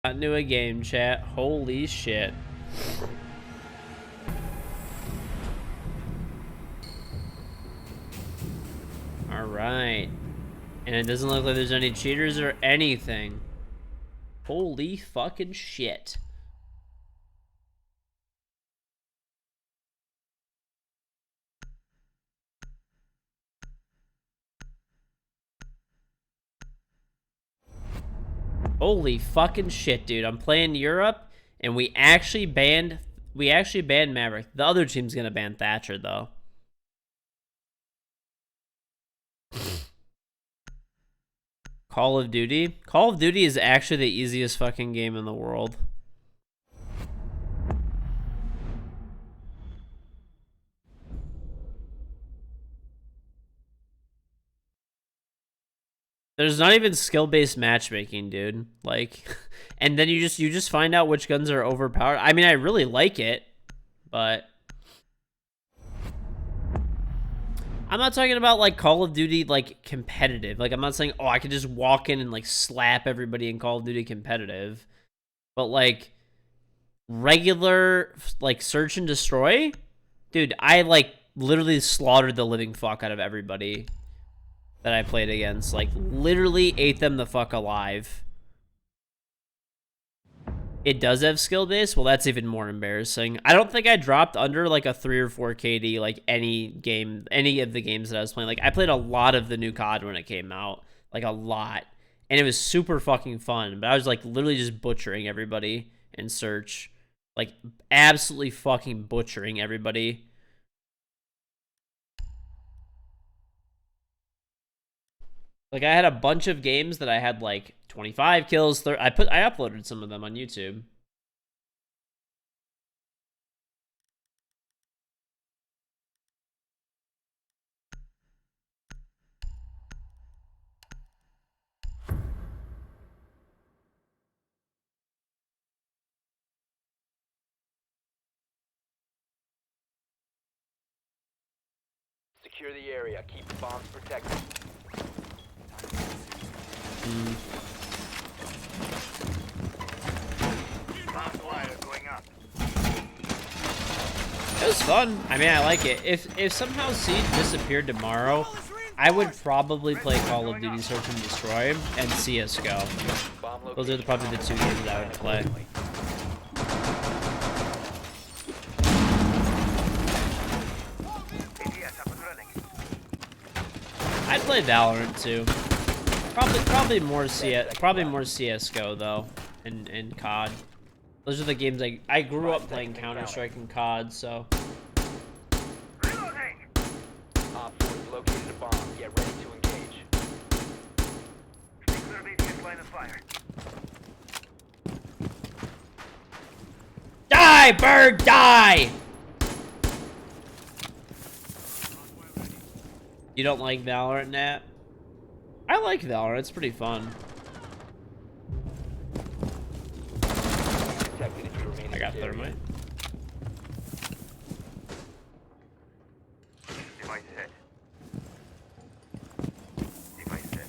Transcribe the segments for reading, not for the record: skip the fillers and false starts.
Got into a game, chat. Holy shit. Alright. And it doesn't look like there's any cheaters or anything. Holy fucking shit. Holy fucking shit, dude. I'm playing Europe, and we actually banned Maverick. The other team's gonna ban Thatcher, though. Call of Duty? Call of Duty is actually the easiest fucking game in the world. There's not even skill-based matchmaking, dude. Like, and then you just find out which guns are overpowered. I mean, I really like it, but I'm not talking about like Call of Duty like competitive. Like, I'm not saying, oh, I could just walk in and like slap everybody in Call of Duty competitive, but like regular like search and destroy, dude. I like literally slaughtered the living fuck out of everybody that I played against. Like, literally ate them the fuck alive. It does have skill base? Well, that's even more embarrassing. I don't think I dropped under like a 3 or 4 KD like any of the games that I was playing. Like, I played a lot of the new COD when it came out. Like, a lot. And it was super fucking fun. But I was like literally just butchering everybody in search. Like, absolutely fucking butchering everybody. Like, I had a bunch of games that I had like 25 kills. I uploaded some of them on YouTube. Secure the area. Keep the bombs protected. It was fun. I mean, I like it. If somehow Siege disappeared tomorrow, I would probably play Call of Duty Search and Destroy and CSGO. Those are probably the 2 games I would play. I'd play Valorant too. Probably more CSGO though, and COD. Those are the games I grew up playing Counter-Strike and COD, so. Op 4 has located a bomb. Get ready to engage. Die, bird, die! You don't like Valorant, Nat? I like Valorant. It's pretty fun. I got thermite. Device set. Device set.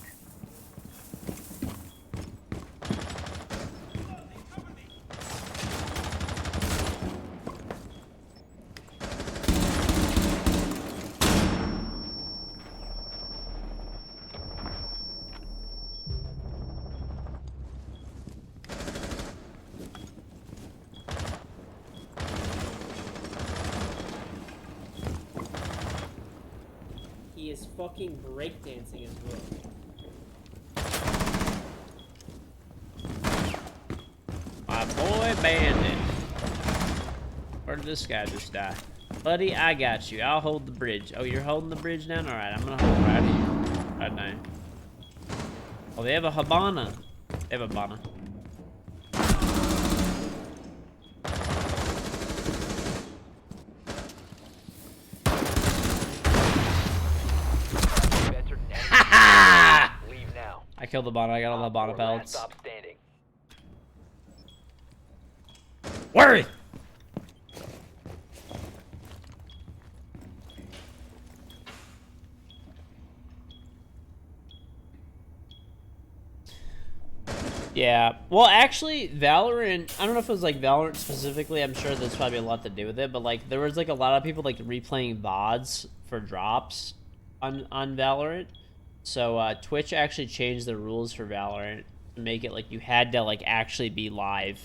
He is fucking breakdancing as well. My boy Bandit. Where did this guy just die? Buddy, I got you. I'll hold the bridge. Oh, you're holding the bridge down? Alright, I'm gonna hold right here. Right now. Oh, they have a Habana. They have a Habana. Leave now. I killed the Habana. I got all the Habana pellets. Stop standing. Worry! Yeah. Well, actually, Valorant, I don't know if it was like Valorant specifically. I'm sure there's probably a lot to do with it, but like there was like a lot of people like replaying VODs for drops on Valorant. So Twitch actually changed the rules for Valorant to make it like you had to like actually be live.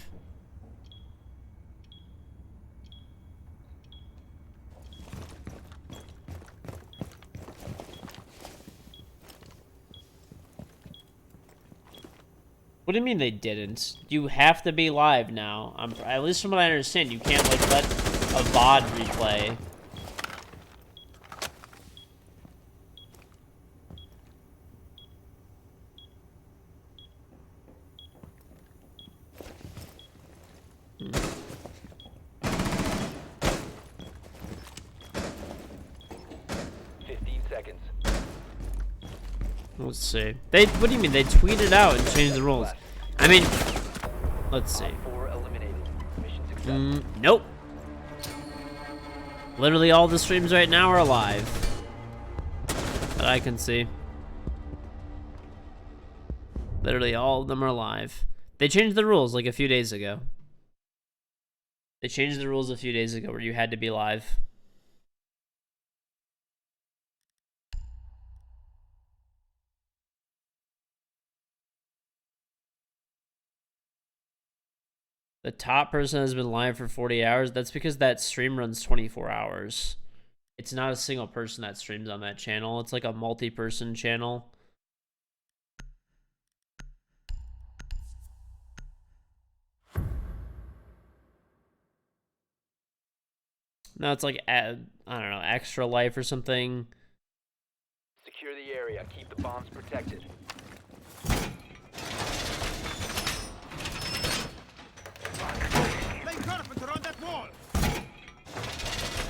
What do you mean they didn't? You have to be live now. At least from what I understand, you can't like let a VOD replay. Hmm. 15 seconds. Let's see. What do you mean? They tweeted out and changed the rules. I mean, let's see. 4 eliminated. Mission success. Nope. Literally all the streams right now are live. That I can see. Literally all of them are live. They changed the rules like a few days ago. They changed the rules a few days ago where you had to be live. The top person has been live for 40 hours. That's because that stream runs 24 hours. It's not a single person that streams on that channel. It's like a multi-person channel. No, it's like, I don't know, Extra Life or something. Secure the area. Keep the bombs protected.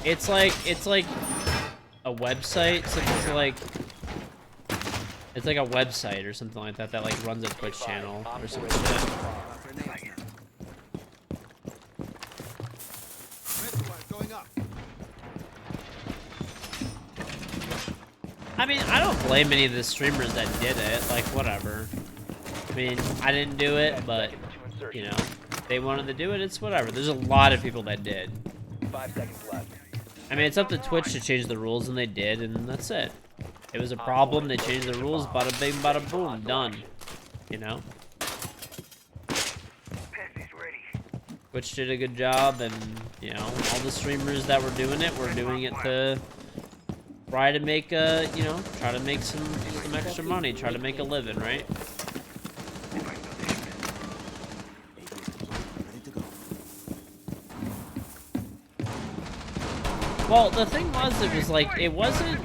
It's like a website. So it's like a website or something like that that like runs a Twitch channel or something like that. I mean, I don't blame any of the streamers that did it. Like, whatever. I mean, I didn't do it, but, you know, they wanted to do it, it's whatever. There's a lot of people that did. 5 seconds left. I mean, it's up to Twitch to change the rules, and they did, and that's it. It was a problem, they changed the rules, bada bing, bada boom, done. You know? Twitch did a good job, and, you know, all the streamers that were doing it were doing it to try to make you know, try to make some extra money, try to make a living, right? Well, the thing was, it was like, it wasn't,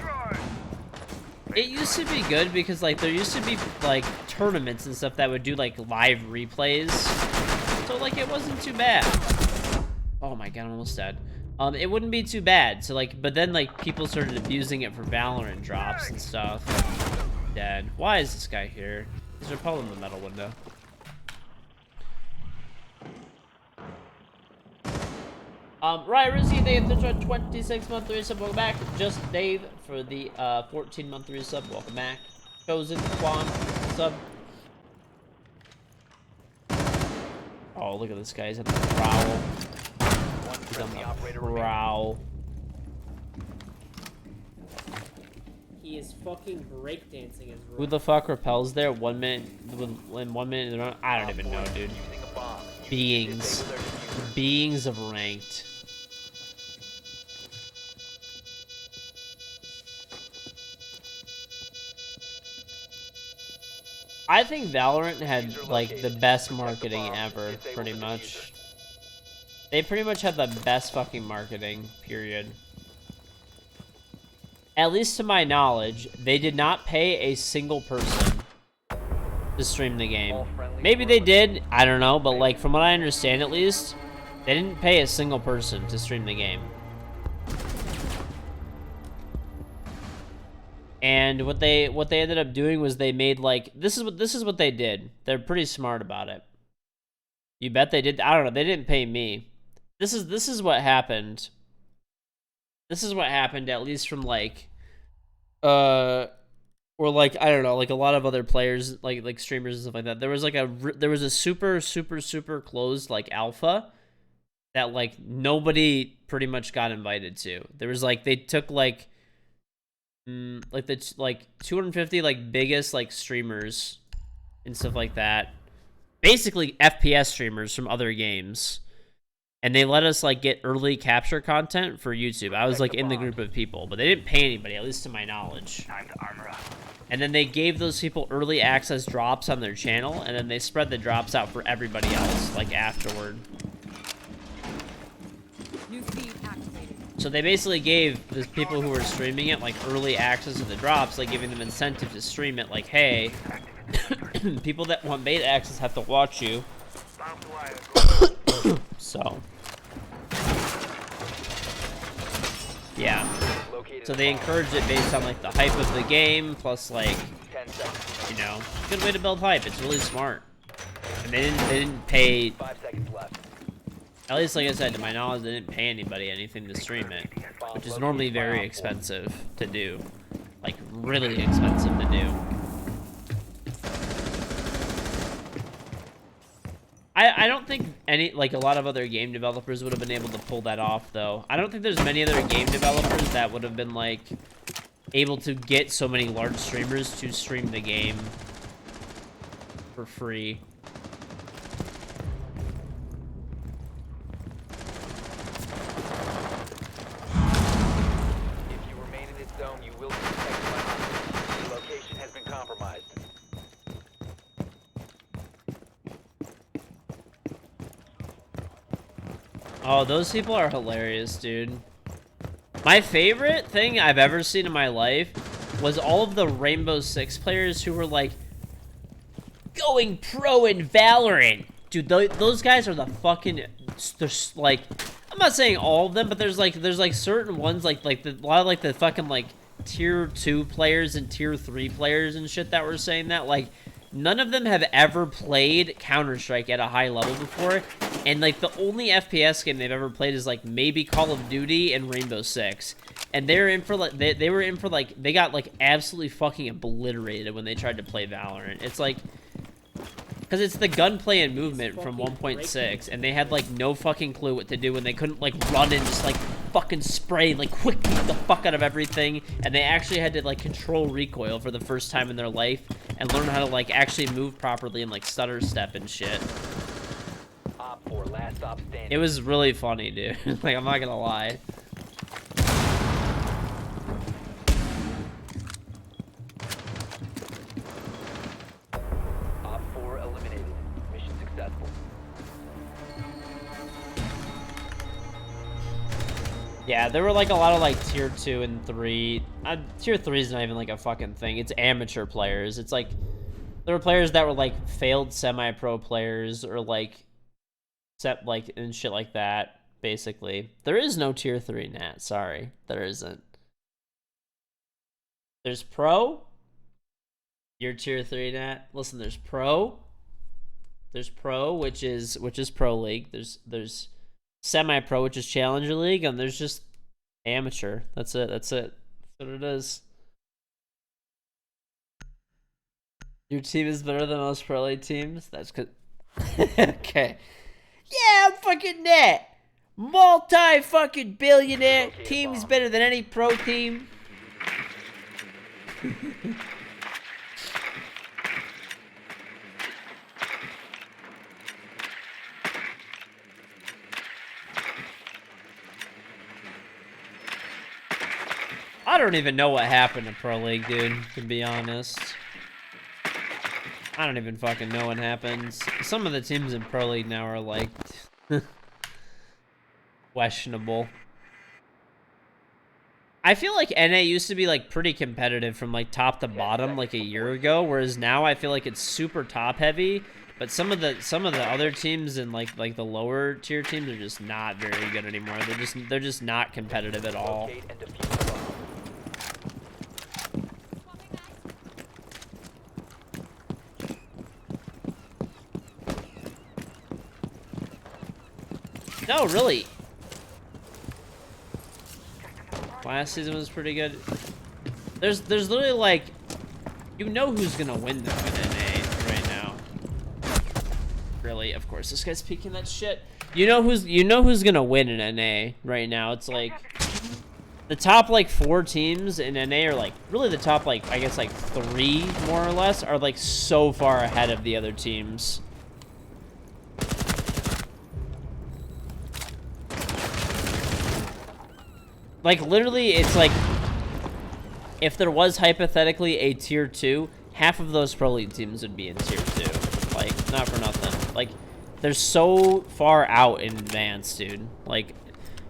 it used to be good because like there used to be like tournaments and stuff that would do like live replays, so like it wasn't too bad. Oh my god, I'm almost dead. It wouldn't be too bad. So like, but then like people started abusing it for Valorant drops and stuff. Dead. Why is this guy here? There's a problem in the metal window. Right, Rizzy, Dave, there's a 26-month resub. Welcome back. Just Dave for the 14-month resub. Welcome back. Chosen Quan sub. Oh, look at this guy. He's on the prowl. He's on the prowl. He is fucking breakdancing as Who the fuck repels there? 1 minute, in 1 minute, I don't even know, dude. Beings. Beings of ranked. I think Valorant had, like, the best marketing ever, pretty much. They pretty much had the best fucking marketing, period. At least to my knowledge, they did not pay a single person to stream the game. Maybe they did, I don't know, but, like, from what I understand, at least, they didn't pay a single person to stream the game. And what they ended up doing was they made like this is what they did. They're pretty smart about it. You bet they did. I don't know. They didn't pay me. This is what happened. This is what happened, at least from like what or like I don't know, like a lot of other players, like streamers and stuff like that. There was like a super closed like alpha that like nobody pretty much got invited to. There was like they took like like the like 250 like biggest like streamers and stuff like that, basically FPS streamers from other games, and they let us like get early capture content for YouTube. I was like in the group of people, but they didn't pay anybody, at least to my knowledge. Time to armor up. And then they gave those people early access drops on their channel, and then they spread the drops out for everybody else like afterward. New feed activated. So they basically gave the people who were streaming it like early access to the drops, like giving them incentive to stream it. Like, hey, people that want beta access have to watch you. So, yeah. So they encouraged it based on like the hype of the game, plus like, 10 seconds. you know, good way to build hype. It's really smart. And they didn't pay. 5 seconds left. At least, like I said, to my knowledge, they didn't pay anybody anything to stream it, which is normally very expensive to do. Like, really expensive to do. I don't think a lot of other game developers would have been able to pull that off, though. I don't think there's many other game developers that would have been, like, able to get so many large streamers to stream the game for free. If you remain in this zone, you will be detected by hostiles. Your location has been compromised. Oh, those people are hilarious, dude. My favorite thing I've ever seen in my life was all of the Rainbow Six players who were like going pro in Valorant. Dude, those guys are the fucking, there's like, I'm not saying all of them, but there's like certain ones a lot of like the fucking like tier 2 players and tier 3 players and shit that were saying that. Like, none of them have ever played Counter-Strike at a high level before, and like the only FPS game they've ever played is like maybe Call of Duty and Rainbow Six, and they're in for like they were in for like they got like absolutely fucking obliterated when they tried to play Valorant. It's like, because it's the gunplay and movement from 1.6, and they had like no fucking clue what to do, and they couldn't like run and just like fucking spray like quickly the fuck out of everything, and they actually had to like control recoil for the first time in their life and learn how to like actually move properly and like stutter step and shit. Op 4, last stop standing. It was really funny, dude. Like, I'm not gonna lie. Op 4 eliminated. Mission successful. Yeah, there were like a lot of like tier 2 and 3. Tier 3 is not even like a fucking thing. It's amateur players. It's like there were players that were like failed semi-pro players or like set like and shit like that. Basically, there is no tier 3, Nat. Sorry, there isn't. There's pro. You're tier 3, Nat. Listen, there's pro. There's pro, which is pro league. There's semi-pro, which is Challenger League, and there's just amateur. That's it. That's what it is. Your team is better than most pro league teams? That's good. Okay. Yeah, I'm fucking net. Multi-fucking billionaire. Okay, Team's bomb. better than any pro team. I don't even know what happened to Pro League, dude, to be honest. I don't even fucking know what happened. Some of the teams in Pro League now are like questionable. I feel like NA used to be like pretty competitive from like top to bottom like a year ago, whereas now I feel like it's super top heavy. But some of the other teams and like the lower tier teams are just not very good anymore. They're just not competitive at all. Locate and defuse the bomb. No, really. Last season was pretty good. There's literally like You know who's gonna win though in NA right now. Really, of course, this guy's peeking that shit. You know who's gonna win in NA right now. It's like the top like 4 teams in NA are like really the top like I guess like 3 more or less are like so far ahead of the other teams. Like literally, it's like if there was hypothetically a tier 2, half of those pro league teams would be in tier 2. Like, not for nothing. Like, they're so far out in advance, dude. Like,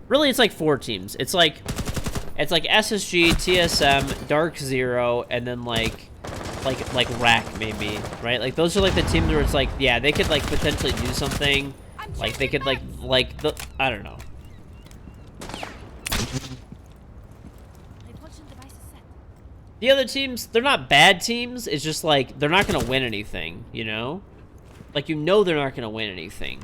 really, it's like 4 teams. It's like SSG, TSM, Dark Zero, and then like Rack maybe, right? Like those are like the teams where it's like, yeah, they could like potentially do something. Like they could like the I don't know. The other teams, they're not bad teams. It's just like they're not gonna win anything, you know? Like you know they're not gonna win anything.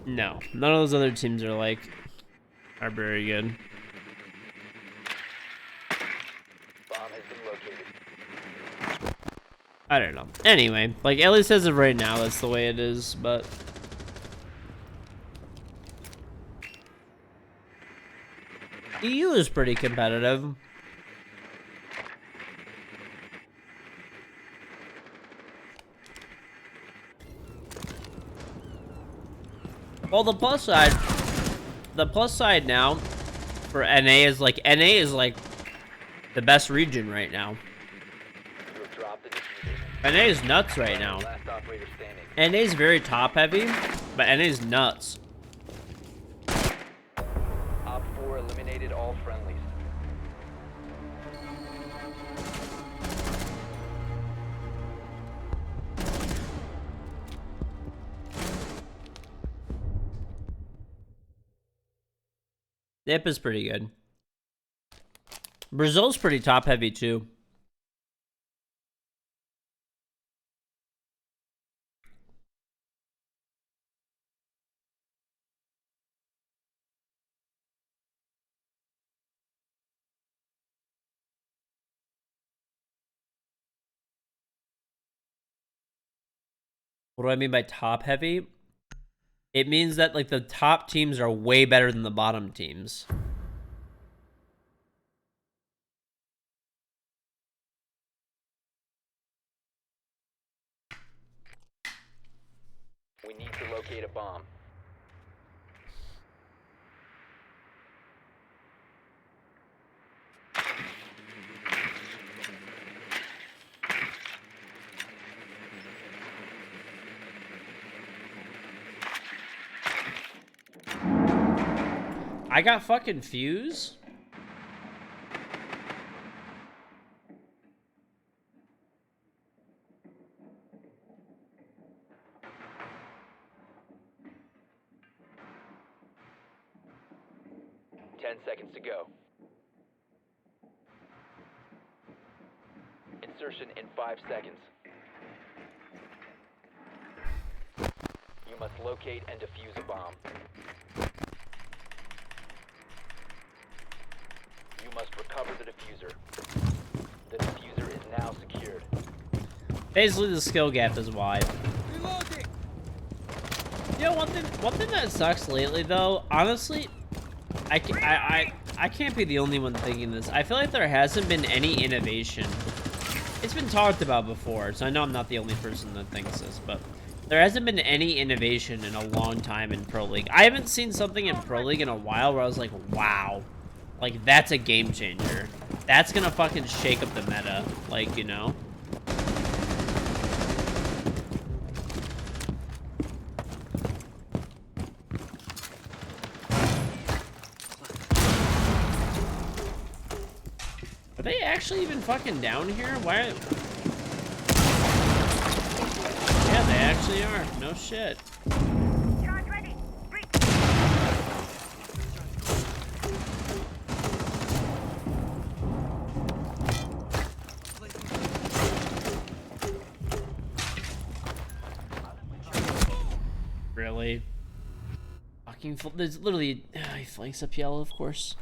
No, none of those other teams are very good. Bomb has been located. I don't know. Anyway, like at least as of right now, that's the way it is. But EU is pretty competitive. Well, the plus side now for NA is like the best region right now. You have dropped the diffuser. NA is nuts right now. Last operator standing. NA is very top heavy, but NA is nuts. Op 4 eliminated all friendlies. Dip is pretty good. Brazil's pretty top heavy too. What do I mean by top heavy? It means that like the top teams are way better than the bottom teams. We need to locate a bomb. I got fucking fuse. Ten seconds to go. Insertion in 5 seconds. You must locate and defuse a bomb. You must recover the diffuser. The diffuser is now secured. Basically, the skill gap is wide. You know, one thing that sucks lately, though, honestly, I can't be the only one thinking this. I feel like there hasn't been any innovation. It's been talked about before, so I know I'm not the only person that thinks this, but there hasn't been any innovation in a long time in Pro League. I haven't seen something in Pro League in a while where I was like, wow. Like, that's a game changer. That's gonna fucking shake up the meta. Like, you know? Are they actually even fucking down here? Why? Yeah, They actually are. No shit. Really? Fucking there's literally he flanks up yellow, of course.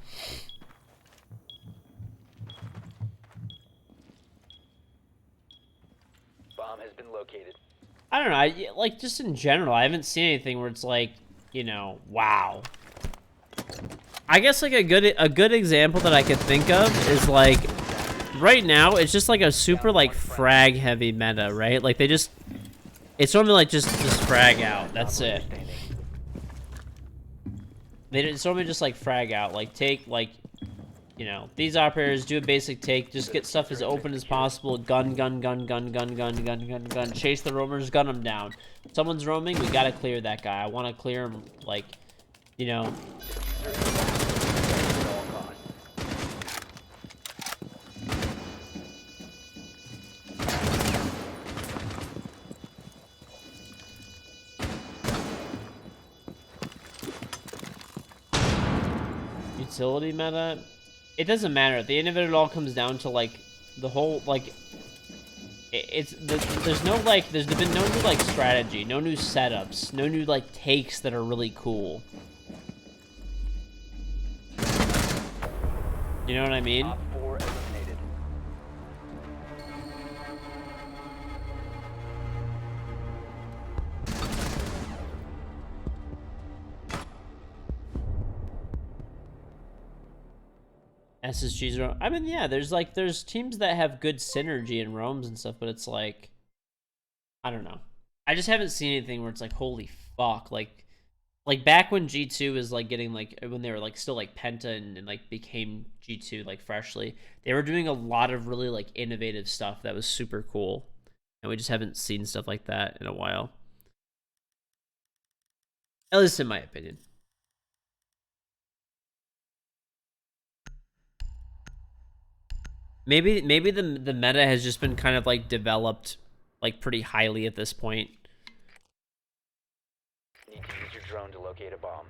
Bomb has been located. I don't know. Like just in general, I haven't seen anything where it's like, you know, wow. I guess like a good example that I could think of is like right now it's just like a super like frag heavy meta, right? Like they just it's normally like just frag out. That's it. It's normally just like frag out, like take like, you know, these operators do a basic take, just get stuff as open as possible, gun, chase the roamers, gun them down. Someone's roaming, we gotta clear that guy. I want to clear him, like, you know. Utility meta, it doesn't matter. At the end of it, it all comes down to like the whole like there's no like there's been no new like strategy, no new setups, no new like takes that are really cool. You know what I mean? Op 4 eliminated. SSG's roam. I mean, yeah, there's teams that have good synergy in roams and stuff, but it's like, I don't know. I just haven't seen anything where it's like, holy fuck, like back when G2 was like getting like when they were like still like Penta and like became G2 like freshly, they were doing a lot of really like innovative stuff that was super cool, and we just haven't seen stuff like that in a while. At least in my opinion. Maybe the meta has just been kind of like developed like pretty highly at this point. Need to use your drone to locate a bomb.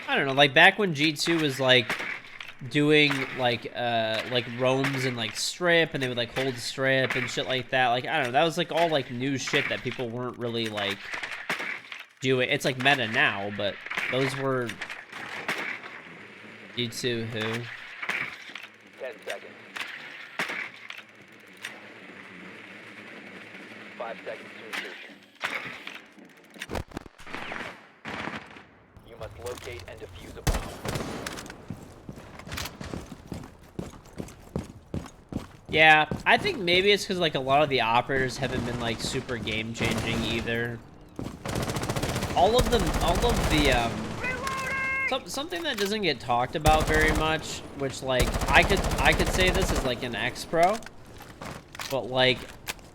I don't know, like back when G2 was like doing like roams and like strip, and they would like hold strip and shit like that. Like I don't know, that was like all like new shit that people weren't really like doing. It's like meta now, but those were G2 who 10 seconds. 5 seconds to insertion. You must locate and defuse a bomb. Yeah, I think maybe it's because like a lot of the operators haven't been like super game changing either. All of the something that doesn't get talked about very much, which like I could say this is like an ex-pro, but like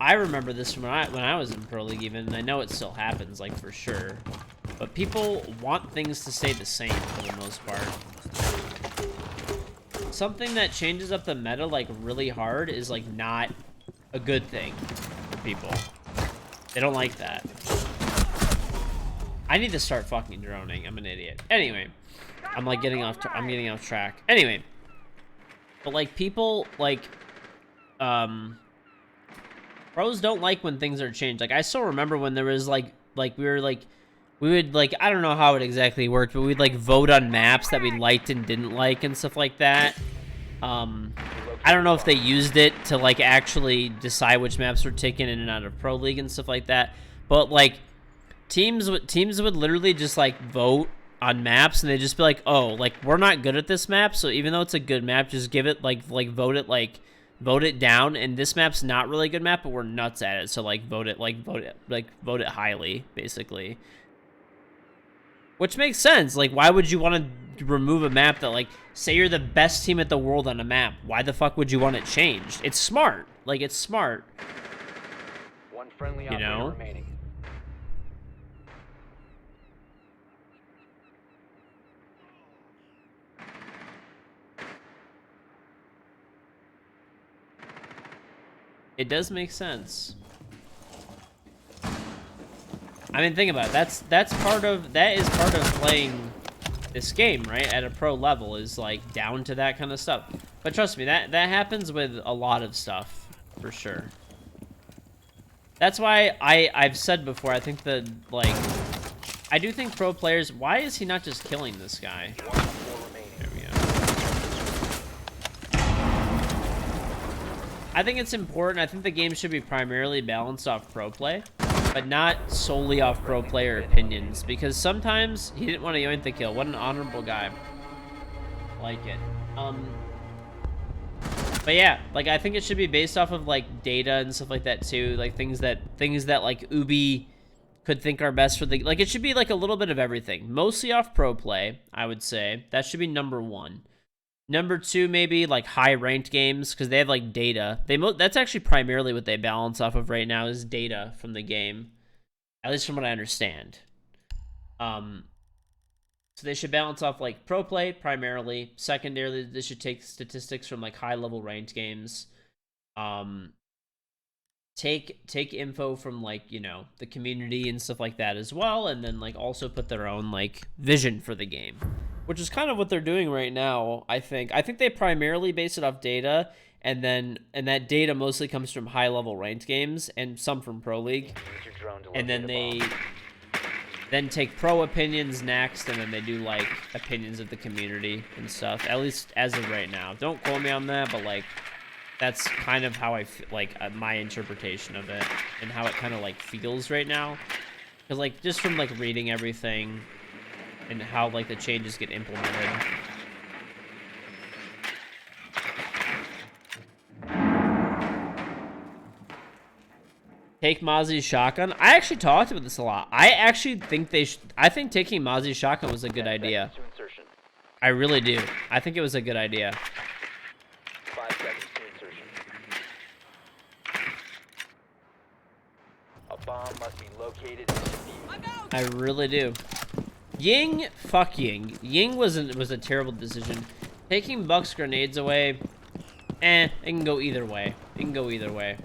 I remember this from when I was in Pro League even, and I know it still happens like for sure. But people want things to stay the same for the most part. Something that changes up the meta like really hard is like not a good thing for people. They don't like that. I need to start fucking droning. I'm an idiot. Anyway, I'm like getting off track. Anyway, but like people like pros don't like when things are changed. Like I still remember when there was we would like, I don't know how it exactly worked, but we'd like vote on maps that we liked and didn't like and stuff like that. I don't know if they used it to like actually decide which maps were taken in and out of Pro League and stuff like that. But like teams would literally just like vote on maps, and they'd just be like, oh, like we're not good at this map, so even though it's a good map, just give it vote it down, and this map's not really a good map, but we're nuts at it, so like vote it highly, basically. Which makes sense. Like, why would you want to remove a map that, like, say you're the best team at the world on a map? Why the fuck would you want it changed? It's smart. Like, it's smart. One friendly You know? operator remaining. It does make sense. I mean, think about it. That is part of playing this game, right? At a pro level, is like down to that kind of stuff. But trust me, that happens with a lot of stuff, for sure. That's why I've said before, I think that, like, I do think pro players, why is he not just killing this guy? There we go. I think it's important. I think the game should be primarily balanced off pro play, but not solely off pro player opinions, because sometimes he didn't want to yoink the kill. What an honorable guy. Like it. But yeah, like, I think it should be based off of, like, data and stuff like that too, like things that like Ubi could think are best for the, like, it should be like a little bit of everything, mostly off pro play. I would say that should be number 1. Number 2, maybe like high ranked games, because they have like data. That's actually primarily what they balance off of right now, is data from the game, at least from what I understand. So they should balance off like pro play primarily. Secondarily, they should take statistics from like high level ranked games. Take info from, like, you know, the community and stuff like that as well, and then like also put their own like vision for the game, which is kind of what they're doing right now. I think they primarily base it off data, and that data mostly comes from high level ranked games and some from Pro League, and then they take pro opinions next, and then they do like opinions of the community and stuff, at least as of right now. Don't quote me on that, but like that's kind of how I feel, like my interpretation of it, and how it kind of like feels right now, because like just from like reading everything and how like the changes get implemented. Take Mozzie's shotgun. I actually talked about this a lot. I actually think I think taking Mozzie's shotgun was a good idea. I really do. I think it was a good idea. 5 seconds to insertion. A bomb must be located and defused. I really do. Ying, fuck Ying. Ying was a terrible decision. Taking Buck's grenades away, it can go either way. It can go either way.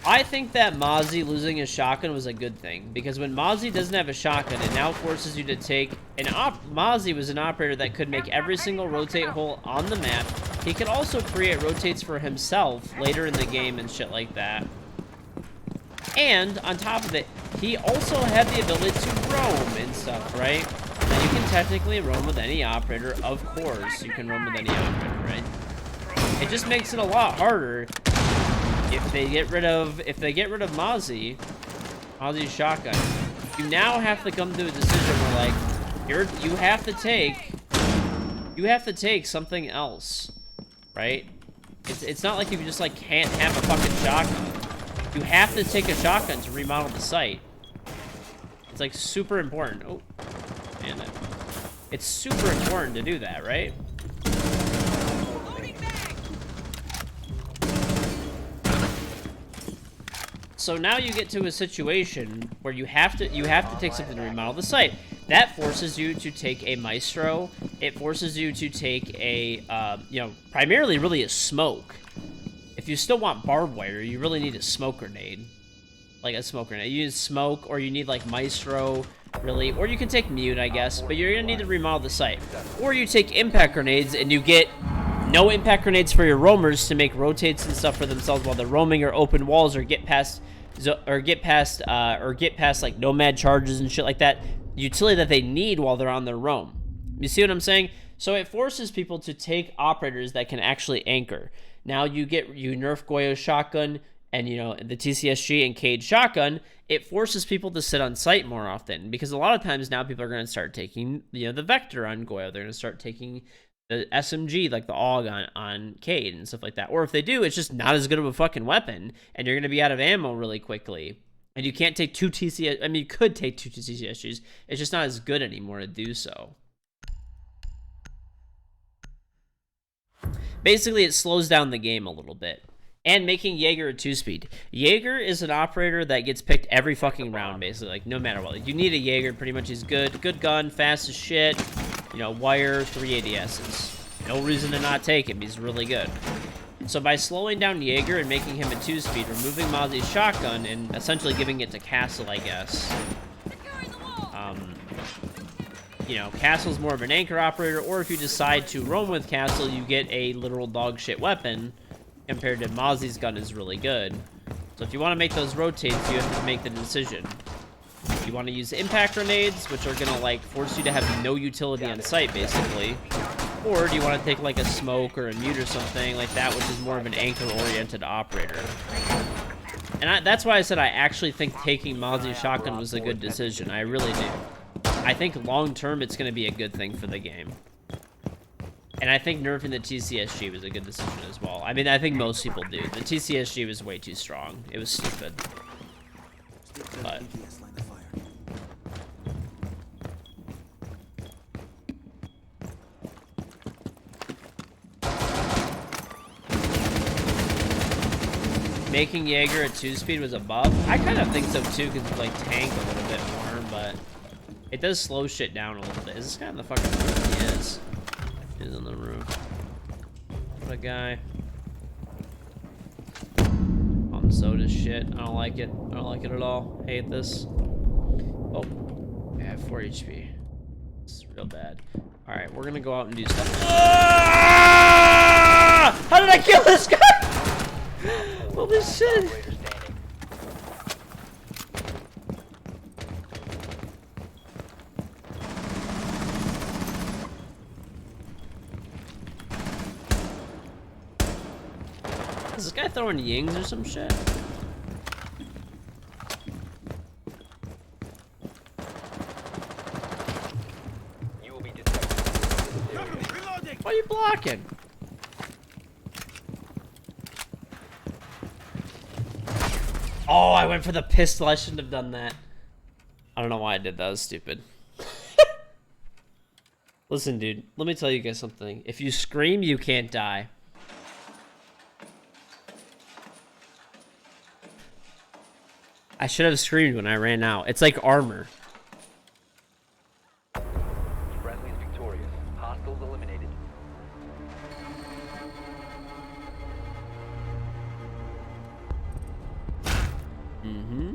I think that Mozzie losing his shotgun was a good thing, because when Mozzie doesn't have a shotgun, it now forces you to take Mozzie was an operator that could make every single rotate hole on the map. He could also create rotates for himself later in the game and shit like that. And on top of it, he also had the ability to roam and stuff, right? Now you can technically roam with any operator, of course. You can roam with any operator, right? It just makes it a lot harder if they get rid of Mozzie's shotgun. You now have to come to a decision where, like, you have to take something else, right? It's not like you just like can't have a fucking shotgun. You have to take a shotgun to remodel the site. It's like super important. Oh, damn it! It's super important to do that, right? So now you get to a situation where you have to take something to remodel the site. That forces you to take a maestro. It forces you to take a, you know, primarily really a smoke. If you still want barbed wire, you really need a smoke grenade. Like a smoke grenade. You need smoke, or you need like maestro, really. Or you can take mute, I guess, but you're gonna need to remodel the site. Or you take impact grenades and you get no impact grenades for your roamers to make rotates and stuff for themselves while they're roaming, or open walls, or get past like nomad charges and shit like that. Utility that they need while they're on their roam. You see what I'm saying? So it forces people to take operators that can actually anchor. Now you nerf Goyo's shotgun and, you know, the TCSG and Cade shotgun. It forces people to sit on site more often, because a lot of times now people are going to start taking, you know, the Vector on Goyo. They're going to start taking the SMG, like the AUG on Cade and stuff like that. Or if they do, it's just not as good of a fucking weapon, and you're going to be out of ammo really quickly. And you can't take two TCS... I mean, you could take two TCSGs. It's just not as good anymore to do so. Basically, it slows down the game a little bit. And making Jaeger a 2-speed. Jaeger is an operator that gets picked every fucking round, basically. Like, no matter what. Like, you need a Jaeger, pretty much. He's good. Good gun, fast as shit. You know, wire, 3 ADSs. no reason to not take him. He's really good. So by slowing down Jaeger and making him a 2-speed, removing Mozzie's shotgun and essentially giving it to Castle, I guess. You know, Castle's more of an anchor operator, or if you decide to roam with Castle, you get a literal dog shit weapon compared to Mozzie's gun is really good. So if you want to make those rotates, you have to make the decision. You want to use impact grenades, which are going to, like, force you to have no utility on site, basically. Or do you want to take, like, a smoke or a mute or something like that, which is more of an anchor-oriented operator. And that's why I said I actually think taking Mozzie's shotgun was a good decision. I really do. I think long-term it's going to be a good thing for the game. And I think nerfing the TCSG was a good decision as well. I mean, I think most people do. The TCSG was way too strong. It was stupid. But... making Jaeger a 2-speed was a buff. I kind of think so too, because like tank a little bit more, but it does slow shit down a little bit. Is this guy on the fucking roof? He is. He's on the roof. What a guy. On soda shit. I don't like it. I don't like it at all. Hate this. Oh, I have 4 HP. It's real bad. All right, we're gonna go out and do stuff. Ah! How did I kill this guy? Holy shit! Is this guy throwing yings or some shit? You will be detected. Why are you blocking? Oh, I went for the pistol. I shouldn't have done that. I don't know why I did that. That was stupid. Listen, dude. Let me tell you guys something. If you scream, you can't die. I should have screamed when I ran out. It's like armor. Friendly's victorious. Hostiles eliminated. Mm-hmm.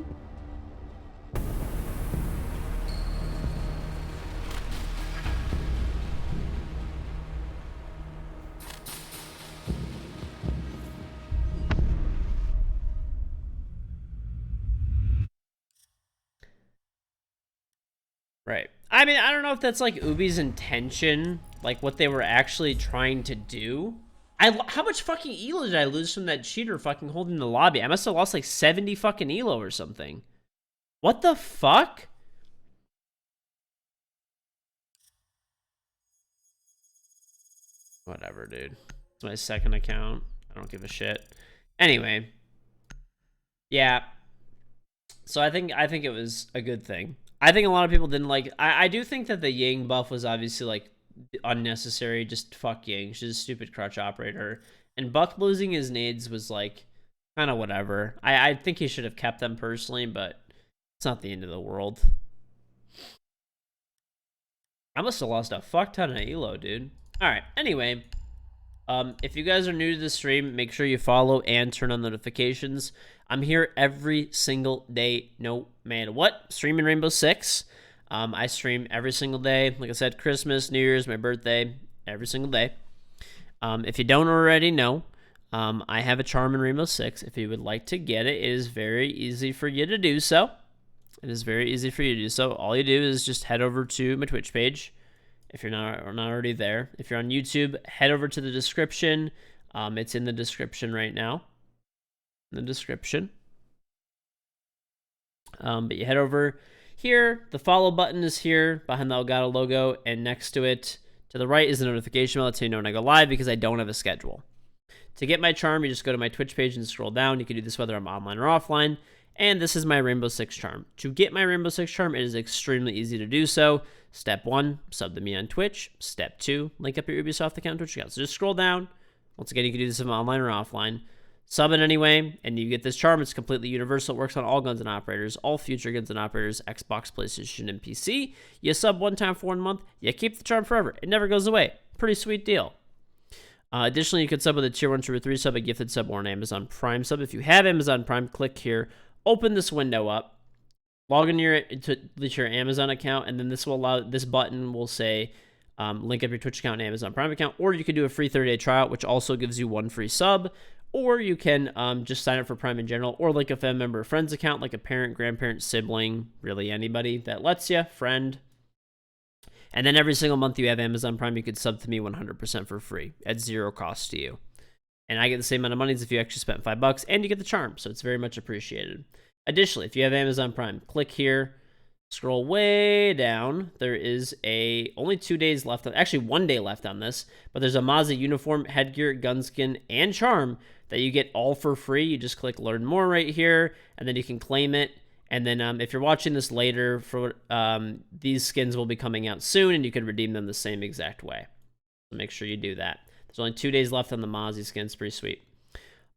Right. I mean, I don't know if that's like Ubi's intention, like what they were actually trying to do. How much fucking elo did I lose from that cheater fucking holding the lobby? I must have lost like 70 fucking elo or something. What the fuck? Whatever, dude. It's my second account. I don't give a shit. Anyway. Yeah. So I think it was a good thing. I think a lot of people didn't like... I do think that the Ying buff was obviously, like, unnecessary. Just fuck Ying. She's a stupid crutch operator. And Buck losing his nades was, like, kind of whatever. I think he should have kept them personally, but it's not the end of the world. I must have lost a fuck ton of elo, dude. Alright, anyway. If you guys are new to the stream, make sure you follow and turn on notifications. I'm here every single day, no matter what. Streaming Rainbow Six. I stream every single day. Like I said, Christmas, New Year's, my birthday, every single day. If you don't already know, I have a charm in Rainbow Six. If you would like to get it, it is very easy for you to do so. It is very easy for you to do so. All you do is just head over to my Twitch page. If you're not already there. If you're on YouTube, head over to the description. It's in the description right now. In the description. But you head over here. The follow button is here behind the Elgato logo. And next to it, to the right, is the notification bell. That's how you know when I go live because I don't have a schedule. To get my charm, you just go to my Twitch page and scroll down. You can do this whether I'm online or offline. And this is my Rainbow Six charm. To get my Rainbow Six charm, it is extremely easy to do so. Step 1, sub to me on Twitch. Step 2, link up your Ubisoft account Twitch account. So just scroll down. Once again, you can do this online or offline. Sub it anyway, and you get this charm. It's completely universal. It works on all guns and operators, all future guns and operators, Xbox, PlayStation, and PC. You sub one time for 1 month. You keep the charm forever. It never goes away. Pretty sweet deal. Additionally, you could sub with a tier 1, 2, or 3 sub, a gifted sub, or an Amazon Prime sub. If you have Amazon Prime, click here, open this window up, log into your Amazon account, and then this button will say link up your Twitch account and Amazon Prime account, or you could do a free 30-day trial, which also gives you 1 free sub, or you can just sign up for Prime in general, or like a family member or friend's account, like a parent, grandparent, sibling, really anybody that lets you, friend. And then every single month you have Amazon Prime, you could sub to me 100% for free at 0 cost to you. And I get the same amount of money as if you actually spent $5, and you get the charm, so it's very much appreciated. Additionally, if you have Amazon Prime, click here, scroll way down. There is only 2 days left, actually 1 day left on this, but there's a Mozzie uniform, headgear, gunskin, and charm that you get all for free. You just click learn more right here, and then you can claim it. And then if you're watching this later, these skins will be coming out soon, and you can redeem them the same exact way. So make sure you do that. There's only 2 days left on the Mozzie skins. Pretty sweet.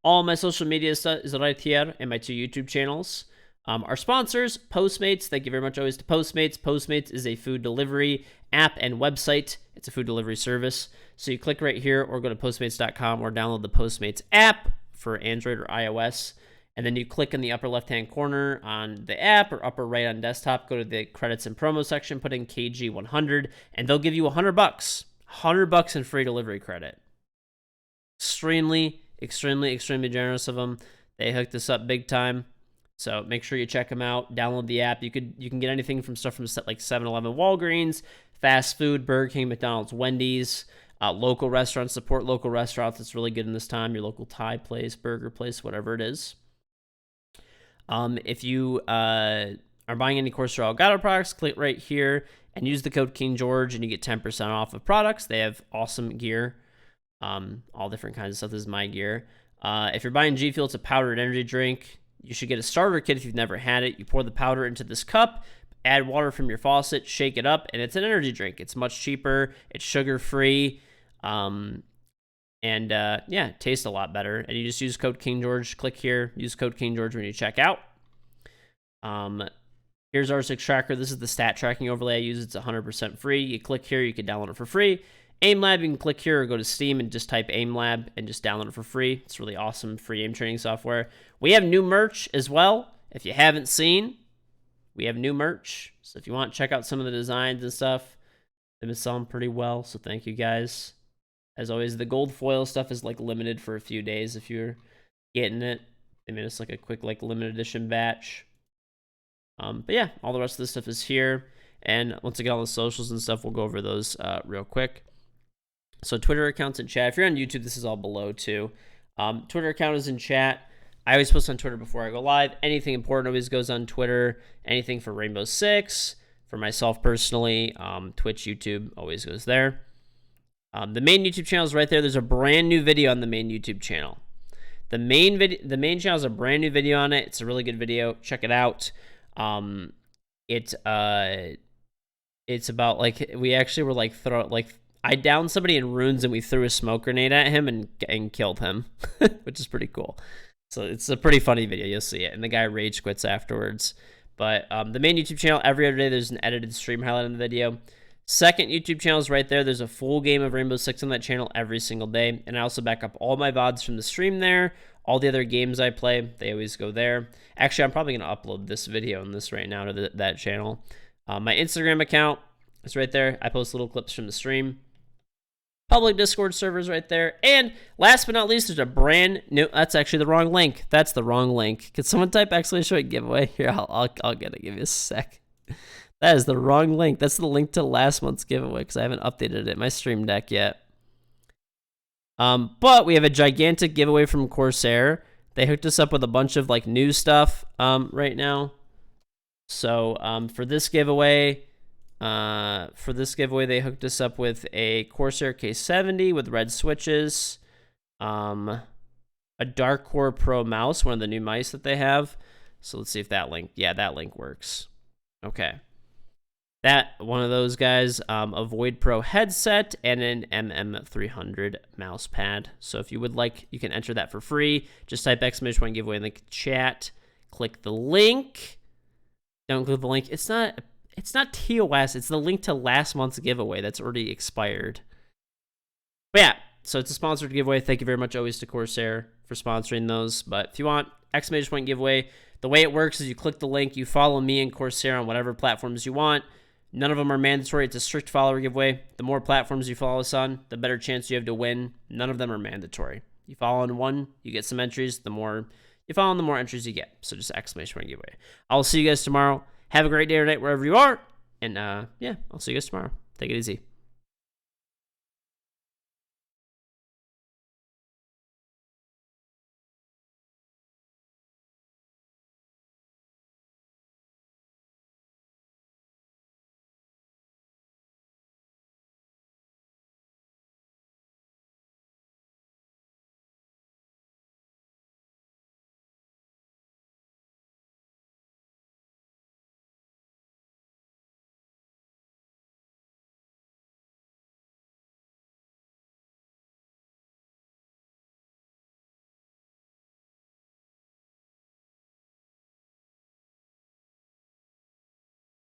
All my social media stuff is right here, and my 2 YouTube channels. Our sponsors, Postmates. Thank you very much always to Postmates. Postmates is a food delivery app and website. It's a food delivery service. So you click right here, or go to Postmates.com, or download the Postmates app for Android or iOS. And then you click in the upper left-hand corner on the app, or upper right on desktop, go to the credits and promo section, put in KG100, and they'll give you $100. $100 in free delivery credit. Extremely generous of them. They hooked us up big time. So make sure you check them out. Download the app. You can get anything from stuff from like 7-Eleven, Walgreens, fast food, Burger King, McDonald's, Wendy's, local restaurants. Support local restaurants. It's really good in this time. Your local Thai place, burger place, whatever it is. If you are buying any Coursera Elgato products, click right here and use the code KingGeorge, and you get 10% off of products. They have awesome gear, all different kinds of stuff. This is my gear. If you're buying G Fuel, it's a powdered energy drink. You should get a starter kit if you've never had it. You pour the powder into this cup, add water from your faucet, shake it up, and it's an energy drink. It's much cheaper. It's sugar-free. Yeah, it tastes a lot better. And you just use code KingGeorge. Click here, use code KingGeorge when you check out. Here's R6 Tracker. This is the stat tracking overlay I use. It's 100% free. You click here, you can download it for free. AimLab, you can click here or go to Steam and just type AimLab and just download it for free. It's really awesome free aim training software. We have new merch as well. If you haven't seen, we have new merch. So if you want, check out some of the designs and stuff. They've been selling pretty well, so thank you guys. As always, the gold foil stuff is like limited for a few days if you're getting it. They made us like a quick like limited edition batch. But yeah, all the rest of this stuff is here. And once again, all the socials and stuff, we'll go over those real quick. So Twitter accounts in chat. If you're on YouTube, this is all below too. Twitter account is in chat. I always post on Twitter before I go live. Anything important always goes on Twitter. Anything for Rainbow Six, for myself personally, Twitch, YouTube always goes there. The main YouTube channel is right there. There's a brand new video on the main YouTube channel. The main channel has a brand new video on it. It's a really good video. Check it out. It's about like we actually were like I downed somebody in runes and we threw a smoke grenade at him and killed him, which is pretty cool. So it's a pretty funny video. You'll see it, and the guy rage quits afterwards. But the main YouTube channel, every other day there's an edited stream highlight in the video. Second YouTube channel is right there. There's a full game of Rainbow Six on that channel every single day. And I also back up all my VODs from the stream there. All the other games I play, they always go there. Actually, I'm probably going to upload this video and this right now to that channel. My Instagram account is right there. I post little clips from the stream. Public Discord servers right there. And last but not least, there's a brand new... That's actually the wrong link. That's the wrong link. Could someone type ! giveaway? Here, I'll get it. Give me a sec. That is the wrong link. That's the link to last month's giveaway because I haven't updated it in my stream deck yet. But we have a gigantic giveaway from Corsair. They hooked us up with a bunch of like new stuff right now. So for this giveaway, they hooked us up with a Corsair K70 with red switches, a Dark Core Pro mouse, one of the new mice that they have. So let's see if that link, yeah, that link works. Okay. That one of those guys, a Void Pro headset, and an MM300 mouse pad. So if you would like, you can enter that for free. Just type !point giveaway in the chat. Click the link. Don't click the link. It's not TOS. It's the link to last month's giveaway that's already expired. But yeah, So it's a sponsored giveaway. Thank you very much always to Corsair for sponsoring those. But if you want exclamation point giveaway, the way it works is you click the link, you follow me and Corsair on whatever platforms you want. None of them are mandatory. It's a strict follower giveaway. The more platforms you follow us on, the better chance you have to win. None of them are mandatory. You follow on one, you get some entries. The more you follow on, the more entries you get. So just exclamation point giveaway. I'll see you guys tomorrow. Have a great day or night wherever you are. And yeah, I'll see you guys tomorrow. Take it easy.